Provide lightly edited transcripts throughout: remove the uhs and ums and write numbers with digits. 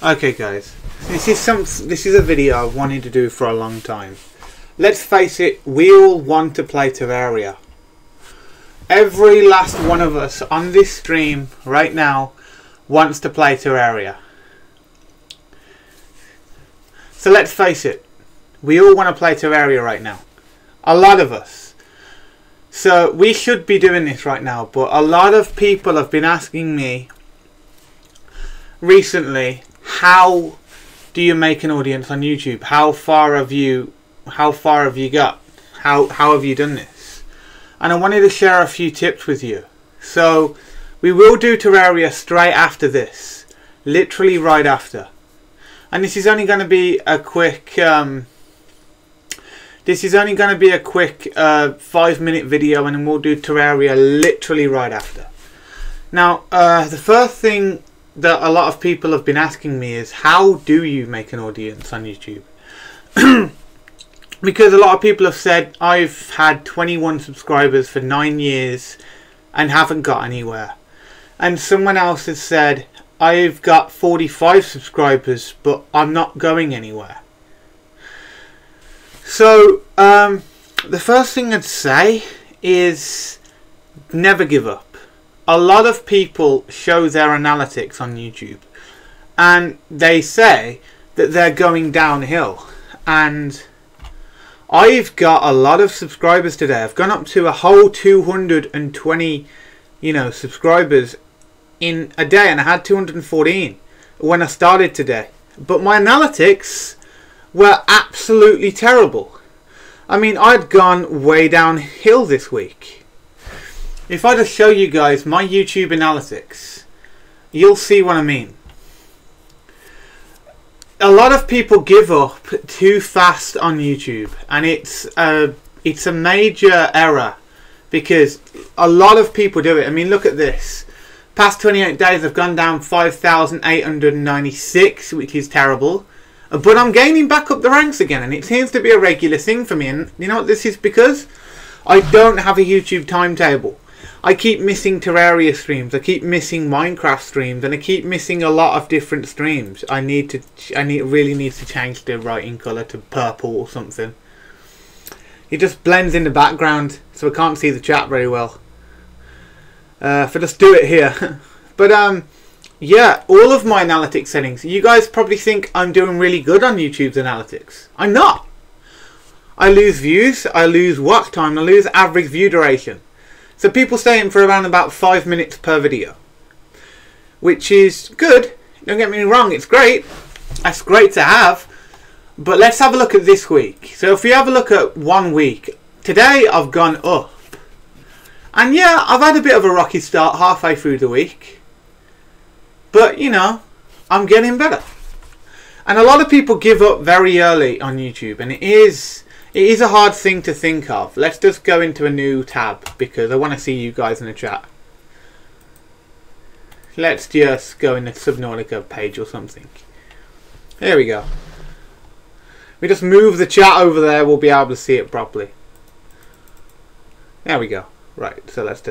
Okay guys, this is a video I've wanted to do for a long time. Let's face it, we all want to play Terraria. Every last one of us on this stream right now wants to play Terraria. So let's face it, we all want to play Terraria right now. A lot of us. So we should be doing this right now, but a lot of people have been asking me recently, how do you make an audience on YouTube? How far have you got? How have you done this? And I wanted to share a few tips with you. So we will do Terraria straight after this, literally right after. And this is only going to be a quick 5-minute video, and then we'll do Terraria literally right after. Now, the first thing that a lot of people have been asking me is, how do you make an audience on YouTube? Because a lot of people have said, I've had 21 subscribers for 9 years and haven't got anywhere. And someone else has said, I've got 45 subscribers but I'm not going anywhere. So the first thing I'd say is never give up. A lot of people show their analytics on YouTube and they say that they're going downhill, and I've got a lot of subscribers today. I've gone up to a whole 220 subscribers in a day, and I had 214 when I started today, but my analytics were absolutely terrible. I mean, I'd gone way downhill this week. If I just show you guys my YouTube analytics, you'll see what I mean. A lot of people give up too fast on YouTube, and it's a major error, because a lot of people do it. I mean, look at this. Past 28 days I've gone down 5,896, which is terrible. But I'm gaining back up the ranks again, and it seems to be a regular thing for me. And you know what this is because? I don't have a YouTube timetable. I keep missing Terraria streams, I keep missing Minecraft streams, and I keep missing a lot of different streams. I really need to change the writing colour to purple or something. It just blends in the background, so I can't see the chat very well. If I just do it here. But yeah, all of my analytics settings. You guys probably think I'm doing really good on YouTube's analytics. I'm not. I lose views, I lose watch time, I lose average view duration. So people stay in for around about 5 minutes per video, which is good. Don't get me wrong, it's great. That's great to have. But let's have a look at this week. So if we have a look at 1 week, today I've gone up. And yeah, I've had a bit of a rocky start halfway through the week. But, you know, I'm getting better. And a lot of people give up very early on YouTube, and it is a hard thing to think of. Let's just go into a new tab, because I want to see you guys in the chat. Let's just go in the Subnautica page or something. There we go. We just move the chat over there, we'll be able to see it properly. There we go. Right, so let's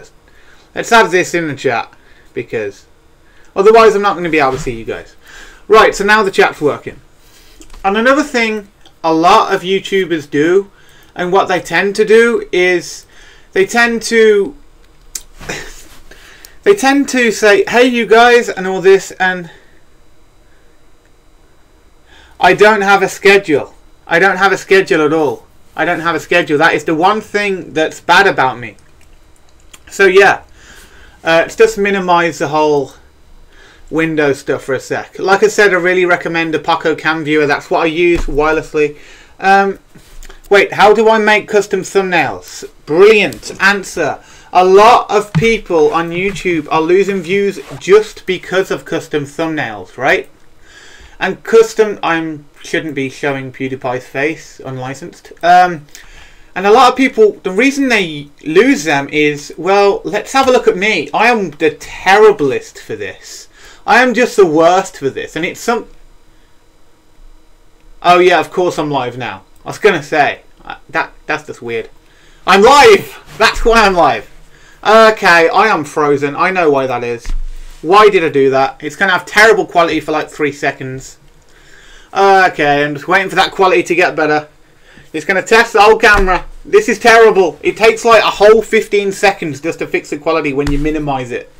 add this in the chat, because otherwise I'm not going to be able to see you guys. Right, so now the chat's working. And another thing a lot of YouTubers do, and what they tend to do is they tend to say, hey you guys, and all this, and I don't have a schedule. I don't have a schedule at all. I don't have a schedule. That is the one thing that's bad about me. So yeah, let's just minimize the whole Windows stuff for a sec. Like I said, I really recommend the Poco Cam Viewer. That's what I use wirelessly. Wait, how do I make custom thumbnails? Brilliant answer. A lot of people on YouTube are losing views just because of custom thumbnails, right? And custom, I shouldn't be showing PewDiePie's face, unlicensed. And a lot of people, the reason they lose them is, well, let's have a look at me. I am the terriblest for this. I am just the worst for this. And it's some... Oh yeah, of course I'm live now. I was going to say, that's just weird. I'm live! That's why I'm live. Okay, I am frozen. I know why that is. Why did I do that? It's going to have terrible quality for like 3 seconds. Okay, I'm just waiting for that quality to get better. It's going to test the whole camera. This is terrible. It takes like a whole 15 seconds just to fix the quality when you minimize it.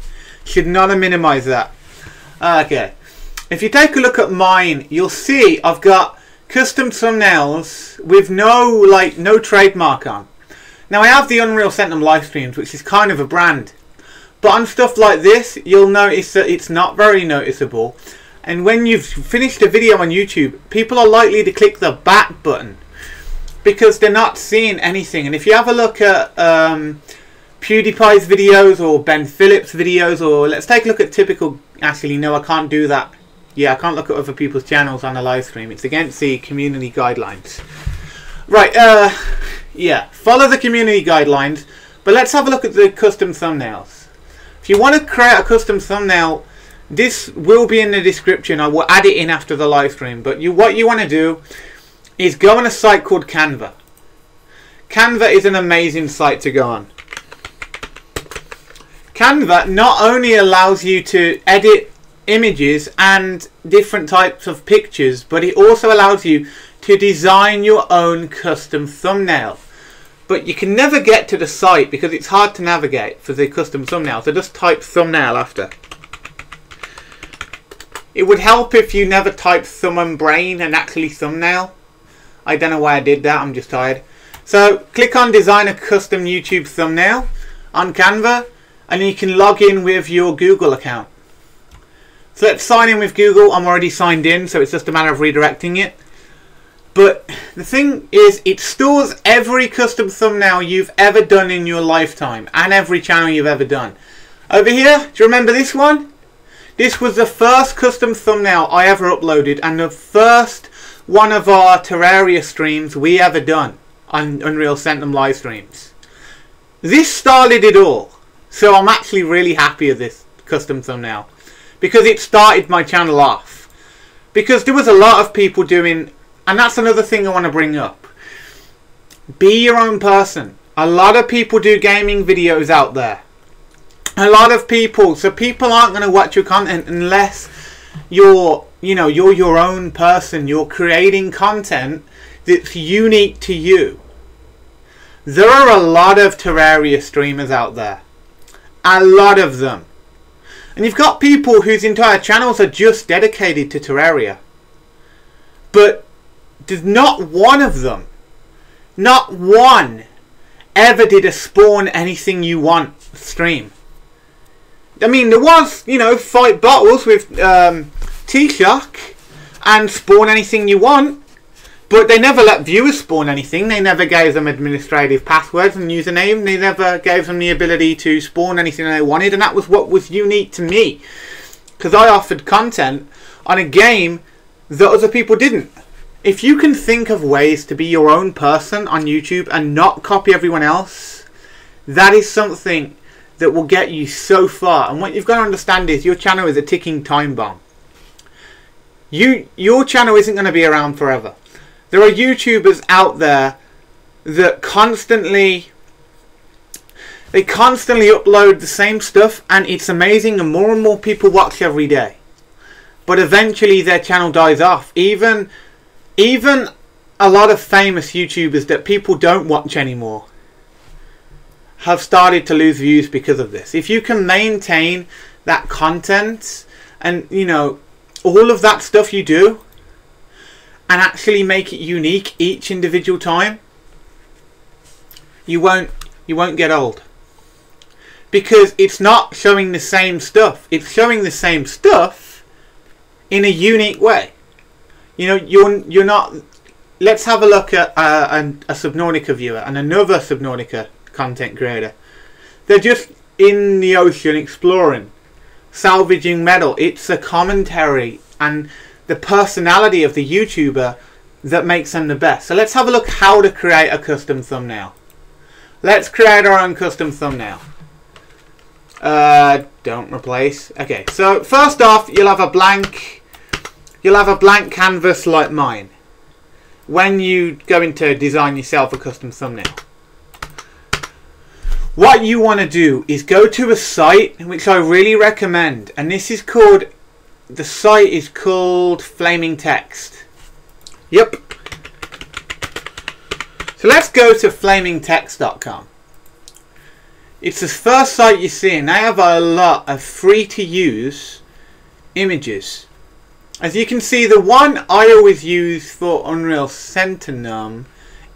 Should not have minimized that. Okay. If you take a look at mine, you'll see I've got custom thumbnails with no trademark on. Now I have the UnrealSentinum live streams, which is kind of a brand. But on stuff like this, you'll notice that it's not very noticeable. And when you've finished a video on YouTube, people are likely to click the back button because they're not seeing anything. And if you have a look at PewDiePie's videos or Ben Phillips' videos, or let's take a look at typical... Actually, no, I can't do that. Yeah, I can't look at other people's channels on a live stream. It's against the community guidelines. Right, yeah, follow the community guidelines. But let's have a look at the custom thumbnails. If you want to create a custom thumbnail, this will be in the description. I will add it in after the live stream. But what you want to do is go on a site called Canva. Canva is an amazing site to go on. Canva not only allows you to edit images and different types of pictures, but it also allows you to design your own custom thumbnail. But you can never get to the site because it's hard to navigate for the custom thumbnail. So just type thumbnail after. It would help if you never type thumb and brain and actually thumbnail. I don't know why I did that, I'm just tired. So click on design a custom YouTube thumbnail on Canva and you can log in with your Google account. So let's sign in with Google. I'm already signed in, so it's just a matter of redirecting it. But the thing is, it stores every custom thumbnail you've ever done in your lifetime and every channel you've ever done. Over here, do you remember this one? This was the first custom thumbnail I ever uploaded and the first one of our Terraria streams we ever done on UnrealSentinum live streams. This started it all. So I'm actually really happy with this custom thumbnail because it started my channel off. Because there was a lot of people doing... And that's another thing I want to bring up. Be your own person. A lot of people do gaming videos out there. A lot of people. So people aren't going to watch your content unless you're your own person. You're creating content that's unique to you. There are a lot of Terraria streamers out there. A lot of them. And you've got people whose entire channels are just dedicated to Terraria. But there's not one of them, not one, ever did a spawn anything you want stream. I mean, there was, fight battles with T-Shock and spawn anything you want, but they never let viewers spawn anything. They never gave them administrative passwords and username. They never gave them the ability to spawn anything they wanted, and that was what was unique to me, because I offered content on a game that other people didn't. If you can think of ways to be your own person on YouTube and not copy everyone else, that is something that will get you so far. And what you've got to understand is your channel is a ticking time bomb. Your channel isn't going to be around forever. There are YouTubers out there that constantly upload the same stuff and it's amazing and more people watch every day. But eventually their channel dies off. Even a lot of famous YouTubers that people don't watch anymore have started to lose views because of this. If you can maintain that content and all of that stuff you do and actually make it unique each individual time, you won't get old. Because it's not showing the same stuff. It's showing the same stuff in a unique way. You're not... Let's have a look at a Subnautica viewer and another Subnautica content creator. They're just in the ocean exploring, salvaging metal. It's a commentary and the personality of the YouTuber that makes them the best. So let's have a look how to create a custom thumbnail. Let's create our own custom thumbnail. Don't replace. Okay, so first off, you'll have a blank canvas like mine when you go into design yourself a custom thumbnail. what you want to do is go to a site which I really recommend, and this is called, the site is called Flaming Text. Yep. So let's go to flamingtext.com. It's the first site you see, and they have a lot of free to use images. As you can see, the one I always use for UnrealSentinum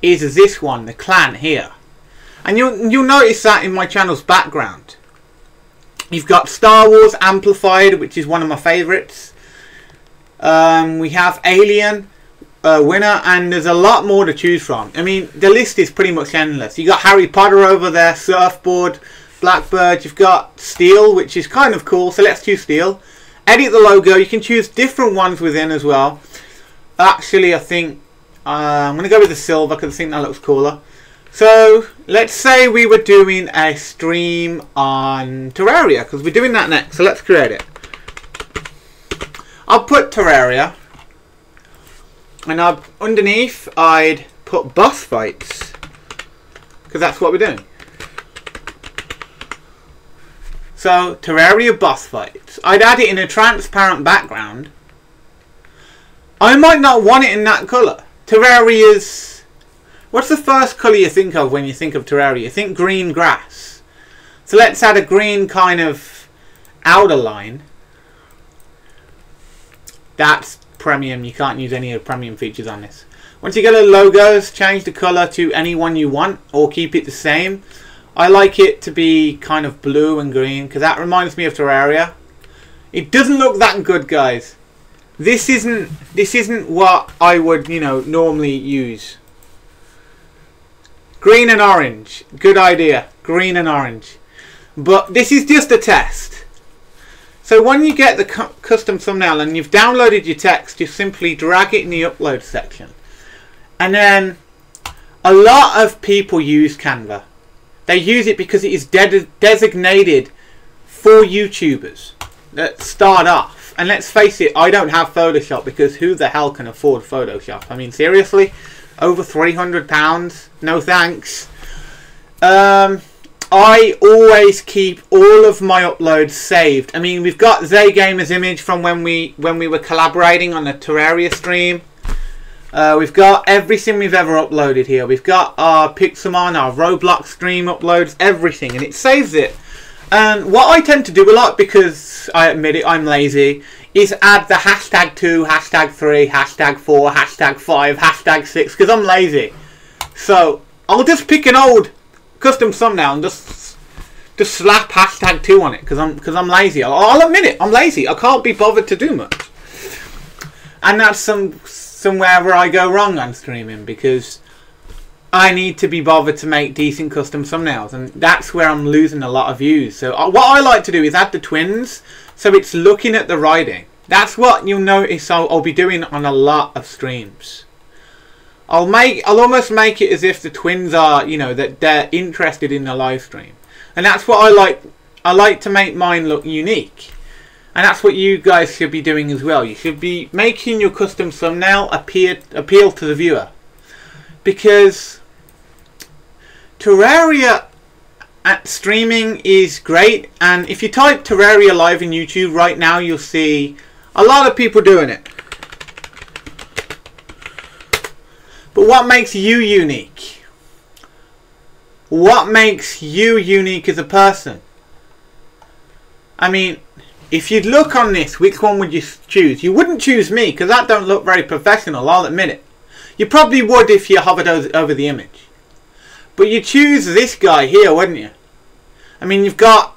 is this one, the clan here. And you'll notice that in my channel's background. You've got Star Wars Amplified, which is one of my favourites. We have Alien, Winner, and there's a lot more to choose from. I mean, the list is pretty much endless. You got Harry Potter over there, Surfboard, Blackbird. You've got Steel, which is kind of cool. So let's choose Steel. Edit the logo. You can choose different ones within as well. Actually, I think I'm going to go with the silver because I think that looks cooler. So let's say we were doing a stream on Terraria, because we're doing that next. So let's create it. I'll put Terraria. And underneath, I'd put boss fights, because that's what we're doing. So, Terraria boss fights. I'd add it in a transparent background. I might not want it in that colour. Terraria's... What's the first colour you think of when you think of Terraria? You think green grass. So let's add a green kind of outer line. That's premium. You can't use any of the premium features on this. Once you go to logos, change the color to any one you want, or keep it the same. I like it to be kind of blue and green because that reminds me of Terraria. It doesn't look that good, guys. This isn't what I would, you know, normally use. Green and orange, good idea. Green and orange, but this is just a test. So when you get the custom thumbnail and you've downloaded your text, you simply drag it in the upload section. And then a lot of people use Canva. They use it because it is designated for YouTubers that start off. And let's face it, I don't have Photoshop because who the hell can afford Photoshop? I mean, seriously? Over £300? No thanks. I always keep all of my uploads saved. I mean, we've got Zay Gamer's image from when we were collaborating on the Terraria stream. We've got everything we've ever uploaded here. We've got our Pixelmon, our Roblox stream uploads, everything, and it saves it. And what I tend to do a lot, because I admit it, I'm lazy, is add the #2, #3, #4, #5, #6, because I'm lazy. So I'll just pick an old custom thumbnail and just slap #2 on it because I'm lazy. I'll admit it, I'm lazy. I can't be bothered to do much, and that's somewhere where I go wrong on streaming, because I need to be bothered to make decent custom thumbnails, and that's where I'm losing a lot of views. So what I like to do is add the twins, so it's looking at the writing. That's what you'll notice I'll be doing on a lot of streams. I'll almost make it as if the twins are, you know, that they're interested in the live stream. And that's what I like. I like to make mine look unique. And that's what you guys should be doing as well. You should be making your custom thumbnail appeal to the viewer. Because Terraria at streaming is great. And if you type Terraria live in YouTube right now, you'll see a lot of people doing it. But what makes you unique? What makes you unique as a person? I mean, if you'd look on this, which one would you choose? You wouldn't choose me, because that don't look very professional, I'll admit it. You probably would if you hovered over the image. But you choose this guy here, wouldn't you? I mean, you've got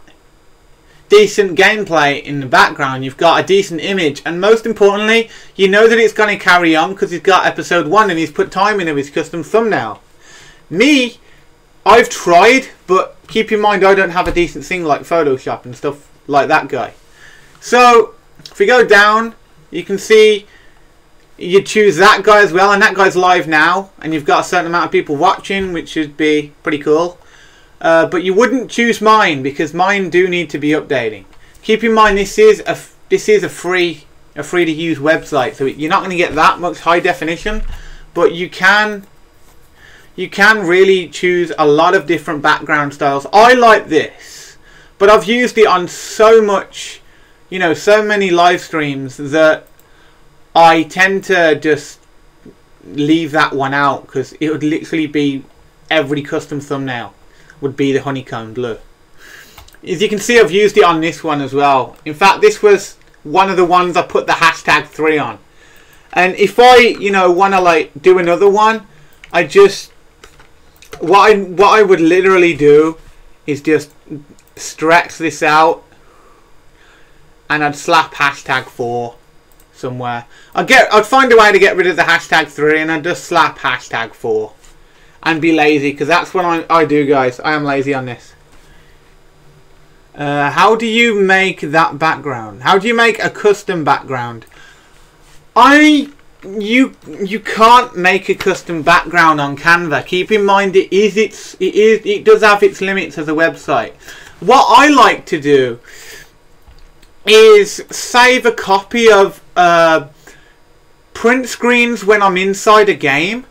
decent gameplay in the background, you've got a decent image, and most importantly, you know that it's going to carry on because he's got episode 1 and he's put time into his custom thumbnail. Me, I've tried, but keep in mind I don't have a decent thing like Photoshop and stuff like that guy. So if we go down, you can see you choose that guy as well, and that guy's live now, and you've got a certain amount of people watching, which should be pretty cool. But you wouldn't choose mine because mine do need to be updating. Keep in mind this is a free to use website, so you're not going to get that much high definition, but you can you can really choose a lot of different background styles. I like this, but I've used it on so much, you know, so many live streams that I tend to just leave that one out, because it would literally be every custom thumbnail would be the honeycomb blue. As you can see, I've used it on this one as well. In fact, this was one of the ones I put the hashtag 3 on. And if I, you know, want to like do another one, I just, what I would literally do is just stretch this out, and I'd slap hashtag 4 somewhere. I'd find a way to get rid of the hashtag 3, and I'd just slap hashtag 4 and be lazy, because that's what I do, guys. I am lazy on this. How do you make that background? How do you make a custom background? You can't make a custom background on Canva. Keep in mind it does have its limits as a website. What I like to do is save a copy of print screens when I'm inside a game.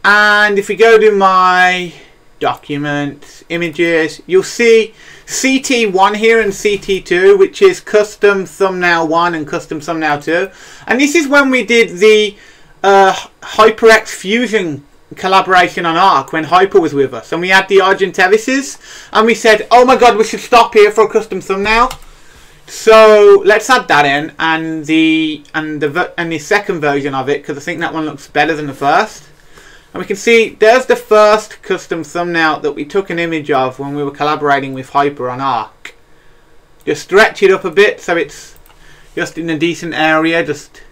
And if we go to my documents, images, you'll see CT1 here and CT2, which is custom thumbnail 1 and custom thumbnail 2. And this is when we did the HyperX Fusion collaboration on Arc, when Hyper was with us, and we had the Argentevises, and we said, oh my god, we should stop here for a custom thumbnail. So let's add that in, and the second version of it, because I think that one looks better than the first. And we can see there's the first custom thumbnail that we took an image of when we were collaborating with Hyper on Arc. Just stretch it up a bit so it's just in a decent area. Just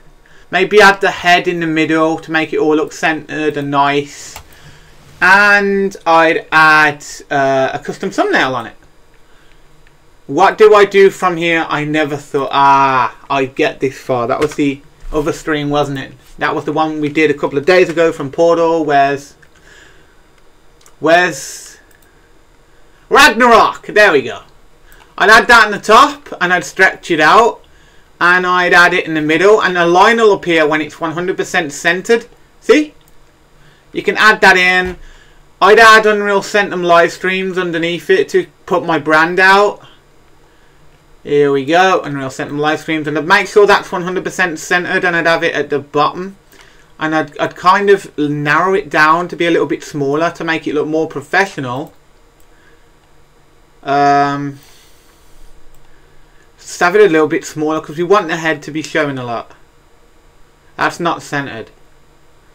maybe add the head in the middle to make it all look centered and nice. And I'd add a custom thumbnail on it. What do I do from here? I never thought, I'd get this far. That was the other stream, wasn't it? That was the one we did a couple of days ago from Portal. Where's Ragnarok? There we go. I'd add that in the top, and I'd stretch it out, and I'd add it in the middle, and a line will appear when it's 100% centered. See? You can add that in. I'd add UnrealSentinum live streams underneath it to put my brand out. Here we go, UnrealSentinum live streams, and I'd make sure that's 100% centered, and I'd have it at the bottom, and I'd kind of narrow it down to be a little bit smaller to make it look more professional. Just have it a little bit smaller because we want the head to be showing a lot. That's not centered.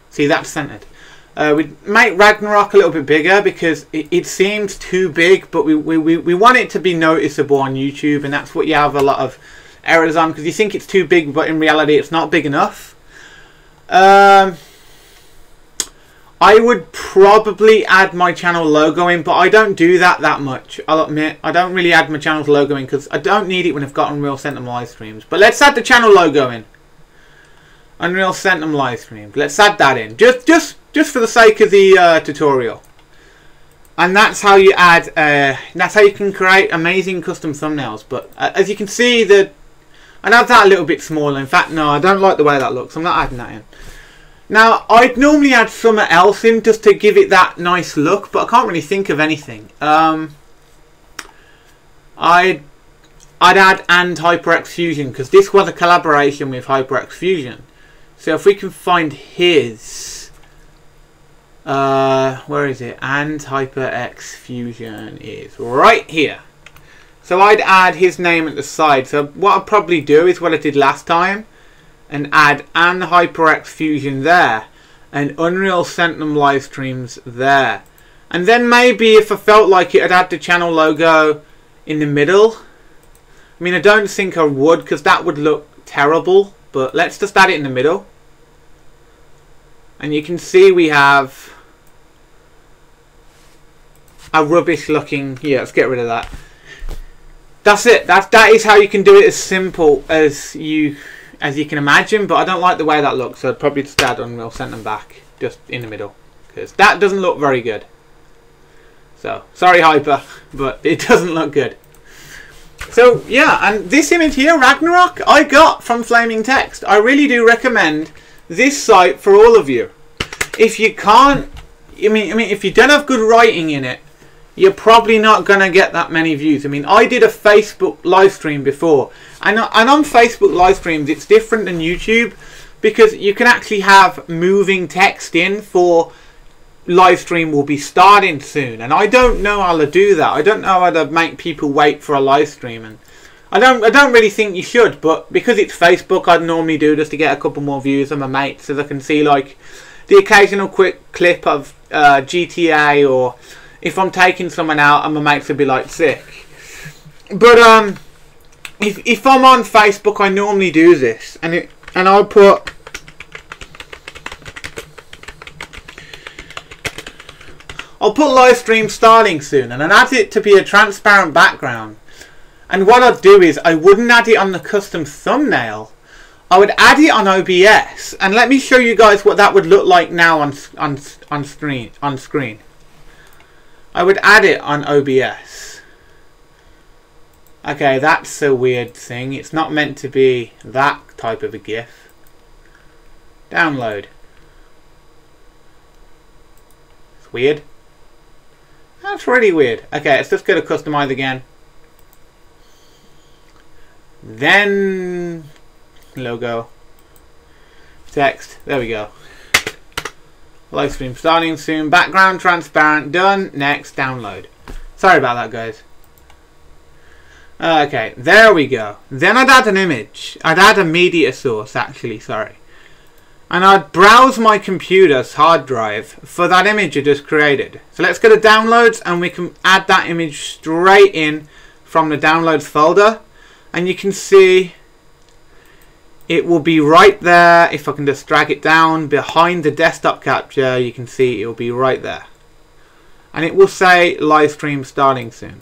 See, that's centered. We'd make Ragnarok a little bit bigger because it seems too big, but we want it to be noticeable on YouTube, and that's what you have a lot of errors on, because you think it's too big, but in reality it's not big enough. I would probably add my channel logo in, but I don't do that much. I'll admit, I don't really add my channel's logo in because I don't need it when I've got UnrealSentinum live streams. But let's add the channel logo in. UnrealSentinum live streams. Let's add that in. Just for the sake of the tutorial. And that's how you add, that's how you can create amazing custom thumbnails. But as you can see, I'd have that a little bit smaller. In fact, no, I don't like the way that looks. I'm not adding that in. Now, I'd normally add something else in just to give it that nice look, but I can't really think of anything. I'd add and HyperX Fusion, because this was a collaboration with HyperX Fusion. So if we can find his... where is it? And HyperX Fusion is right here. So I'd add his name at the side. So what I'd probably do is what I did last time, and add and HyperX Fusion there, and UnrealSentinum live streams there. And then maybe if I felt like it, I'd add the channel logo in the middle. I mean, I don't think I would, because that would look terrible, but let's just add it in the middle. And you can see we have a rubbish looking, yeah, let's get rid of that. That's it. That is how you can do it, as simple as you can imagine, but I don't like the way that looks, so I'd probably just add UnrealSentinum back just in the middle, because that doesn't look very good. So sorry Hyper, but it doesn't look good. So yeah, and this image here, Ragnarok, I got from Flaming Text. I really do recommend this site for all of you. If you can't if you don't have good writing in it, you're probably not going to get that many views. I mean, I did a Facebook live stream before. And on Facebook live streams, it's different than YouTube. Because you can actually have moving text in for live stream will be starting soon. And I don't know how to do that. I don't know how to make people wait for a live stream. And I don't really think you should. But because it's Facebook, I'd normally do just to get a couple more views on my mates. So they can see like the occasional quick clip of GTA, or if I'm taking someone out and my mates will be like sick. But if I'm on Facebook, I normally do this, and I'll put live stream starting soon, and I'd add it to be a transparent background. And what I'd do is I wouldn't add it on the custom thumbnail. I would add it on OBS, and let me show you guys what that would look like now on screen. I would add it on OBS. Okay, that's a weird thing. It's not meant to be that type of a GIF. Download. It's weird. That's really weird. Okay, let's just go to customize again. Then logo. Text. There we go. Live stream starting soon. Background transparent. Done. Next. Download. Sorry about that, guys. Okay, there we go. Then I'd add an image. I'd add a media source, actually, sorry. And I'd browse my computer's hard drive for that image I just created. So let's go to downloads, and we can add that image straight in from the downloads folder. And you can see it will be right there. If I can just drag it down behind the desktop capture, you can see it will be right there. And it will say live stream starting soon.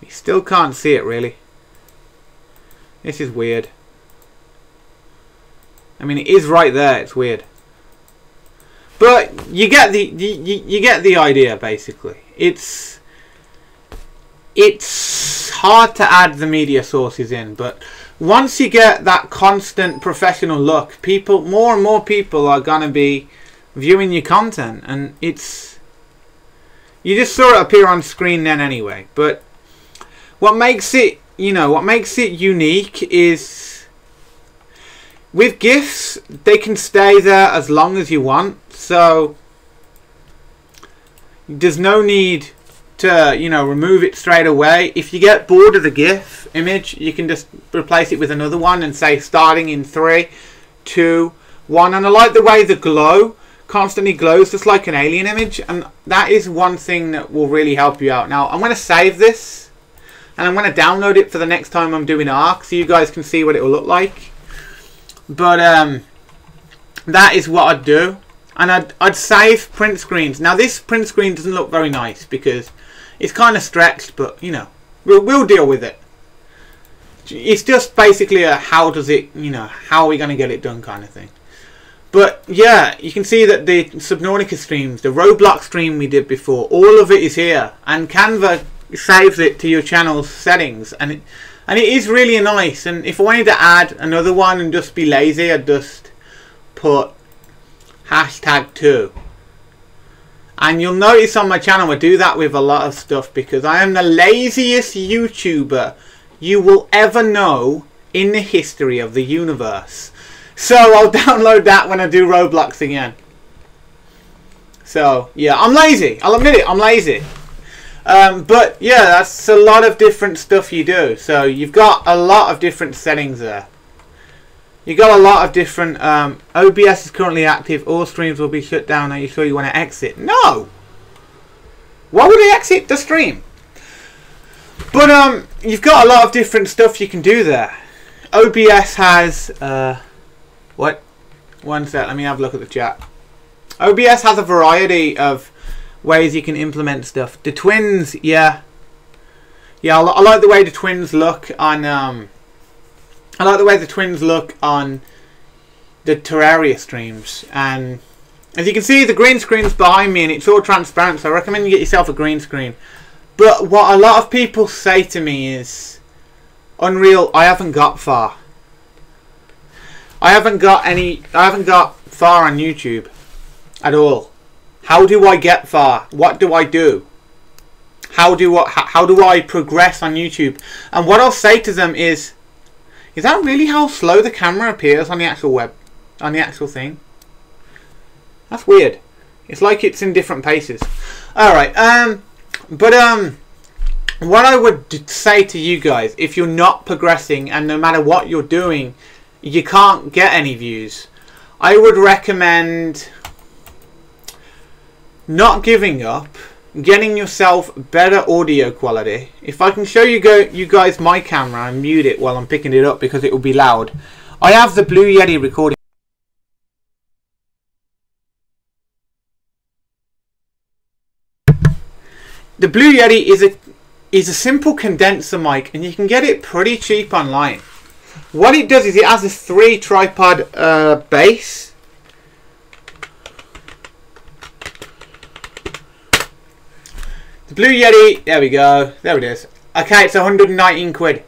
You still can't see it really. This is weird. I mean, it is right there. It's weird, but you get the you get the idea. Basically, it's hard to add the media sources in, but once you get that constant professional look, more and more people are gonna be viewing your content, and you just saw it appear on screen then anyway. But what makes it, unique is with GIFs, they can stay there as long as you want. So there's no need to, remove it straight away. If you get bored of the GIF image, you can just replace it with another one and say starting in 3, 2, 1. And I like the way the glow constantly glows just like an alien image, and that is one thing that will really help you out. Now I'm going to save this, and I'm going to download it for the next time I'm doing ARC, so you guys can see what it will look like. But that is what I'd do. And I'd save print screens. Now this print screen doesn't look very nice because it's kind of stretched, but we'll deal with it. It's just basically a how are we going to get it done kind of thing. But yeah, you can see that the Subnautica streams, the Roblox stream we did before, all of it is here, and Canva saves it to your channel's settings, and it is really nice. And if I wanted to add another one and just be lazy, I'd just put #2. And you'll notice on my channel I do that with a lot of stuff because I am the laziest YouTuber you will ever know in the history of the universe. So I'll download that when I do Roblox again. So yeah, I'm lazy. I'll admit it, I'm lazy. But yeah, that's a lot of different stuff you do. So you've got a lot of different settings there. You got a lot of different. OBS is currently active. All streams will be shut down. Are you sure you want to exit? No. Why would I exit the stream? But you've got a lot of different stuff you can do there. OBS has what? One sec. Let me have a look at the chat. OBS has a variety of ways you can implement stuff. The twins, yeah, I like the way the twins look on. I like the way the twins look on the Terraria streams, and as you can see, the green screen's behind me, and it's all transparent. So I recommend you get yourself a green screen. But what a lot of people say to me is, Unreal, I haven't got far. I haven't got far on YouTube. at all. How do I get far? What do I do? How do I progress on YouTube? And what I'll say to them is that really how slow the camera appears on the actual thing? That's weird. It's like it's in different paces. Alright, what I would say to you guys, if you're not progressing and no matter what you're doing, you can't get any views, I would recommend not giving up, getting yourself better audio quality. If I can show you guys my camera and mute it while I'm picking it up because it will be loud. I have the Blue Yeti recording. The Blue Yeti is a simple condenser mic, and you can get it pretty cheap online. What it does is it has a 3 tripod base. The Blue Yeti, there we go, there it is. Okay, it's 119 quid.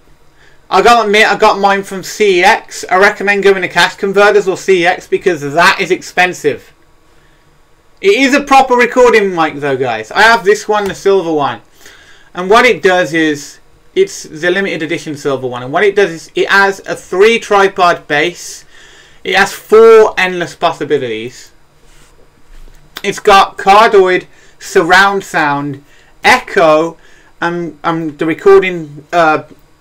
I gotta admit, I got mine from CEX. I recommend going to Cash Converters or CEX because that is expensive. It is a proper recording mic though, guys. I have this one, the silver one. And what it does is, it's the limited edition silver one. And what it does is, it has a 3 tripod base. It has 4 endless possibilities. It's got cardioid, surround sound, echo, and the recording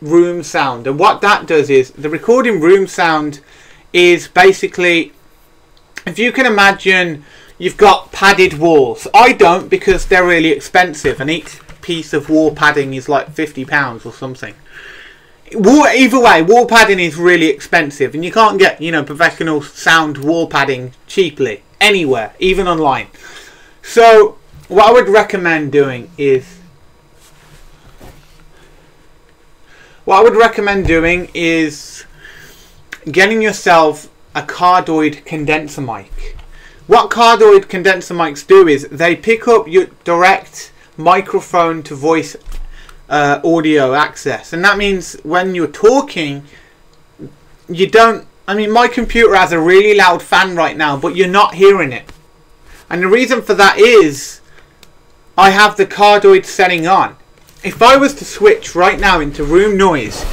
room sound. And what that does is, the recording room sound is basically, if you can imagine, you've got padded walls. I don't, because they're really expensive, and each piece of wall padding is like £50 or something. Either way, wall padding is really expensive, and you can't get, you know, professional sound wall padding cheaply anywhere, even online. So what I would recommend doing is getting yourself a cardioid condenser mic. What cardioid condenser mics do is they pick up your direct microphone to voice audio access, and that means when you're talking, you don't, I mean, my computer has a really loud fan right now, but you're not hearing it. And the reason for that is I have the cardioid setting on. If I was to switch right now into room noise,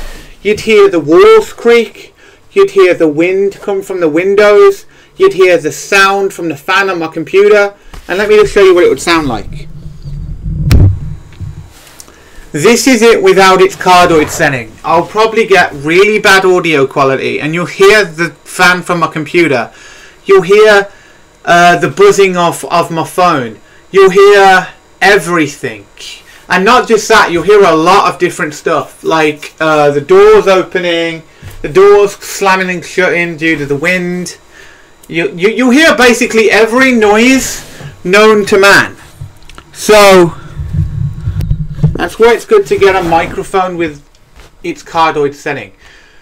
you'd hear the walls creak, you'd hear the wind come from the windows, you'd hear the sound from the fan on my computer. And let me just show you what it would sound like. This is it without its cardioid setting. I'll probably get really bad audio quality, and you'll hear the fan from my computer. You'll hear the buzzing of my phone. You'll hear everything. And not just that, you'll hear a lot of different stuff, like the doors opening, the doors slamming and shutting due to the wind. You'll hear basically every noise known to man. So that's why it's good to get a microphone with its cardioid setting.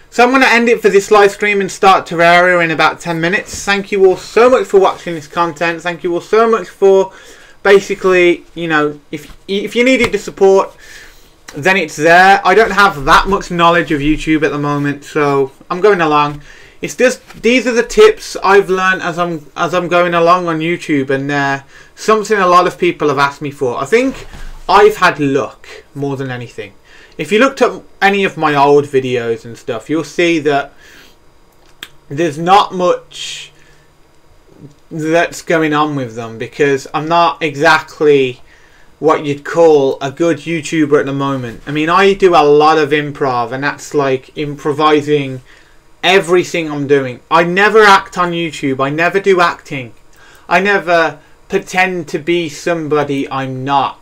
So I'm going to end it for this live stream and start Terraria in about 10 minutes. Thank you all so much for watching this content. Thank you all so much for basically, you know, if you needed the support, then it's there. I don't have that much knowledge of YouTube at the moment, so I'm going along. It's just, these are the tips I've learned as I'm going along on YouTube, and something a lot of people have asked me for. I think I've had luck more than anything. If you looked at any of my old videos and stuff, you'll see that there's not much that's going on with them, because I'm not exactly what you'd call a good YouTuber at the moment. I mean, I do a lot of improv, and that's like improvising everything I'm doing. I never act on YouTube. I never do acting. I never pretend to be somebody I'm not.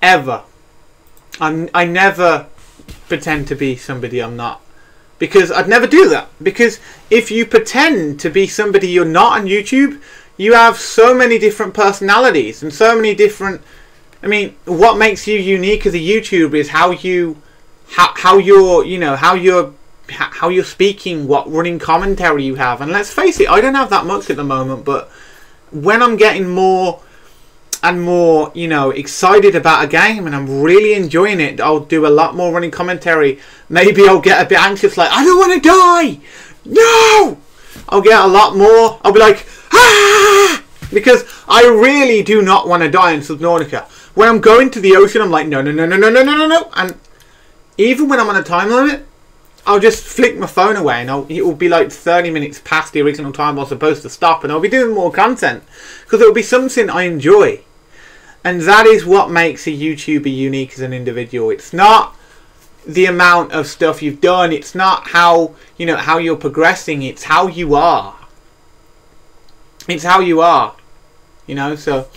Ever. I never pretend to be somebody I'm not. Because I'd never do that. Because if you pretend to be somebody you're not on YouTube, you have so many different personalities and so many different... I mean, what makes you unique as a YouTuber is how you're speaking, what running commentary you have. And let's face it, I don't have that much at the moment, but when I'm getting more and more, you know, excited about a game and I'm really enjoying it, I'll do a lot more running commentary. Maybe I'll get a bit anxious, like, I don't want to die! No! I'll get a lot more. I'll be like, ah! Because I really do not want to die in Subnautica. When I'm going to the ocean, I'm like, no, no, no, no, no, no, no, no, no. And even when I'm on a time limit, I'll just flick my phone away and it will be like 30 minutes past the original time I was supposed to stop, and I'll be doing more content because it will be something I enjoy. And that is what makes a YouTuber unique as an individual. It's not the amount of stuff you've done. It's not how, you know, how you're progressing. It's how you are. It's how you are. You know, so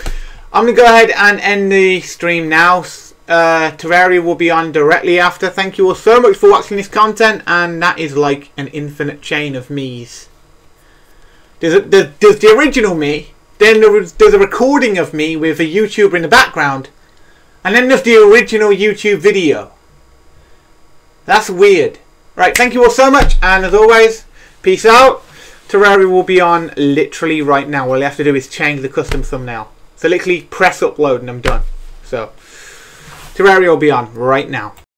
I'm going to go ahead and end the stream now. Terraria will be on directly after. Thank you all so much for watching this content, and that is like an infinite chain of me's. There's the original me, then there's a recording of me with a YouTuber in the background, and then there's the original YouTube video. That's weird. Right, thank you all so much, and as always, peace out. Terraria will be on literally right now. All you have to do is change the custom thumbnail. So literally press upload and I'm done. So Terraria will be on right now.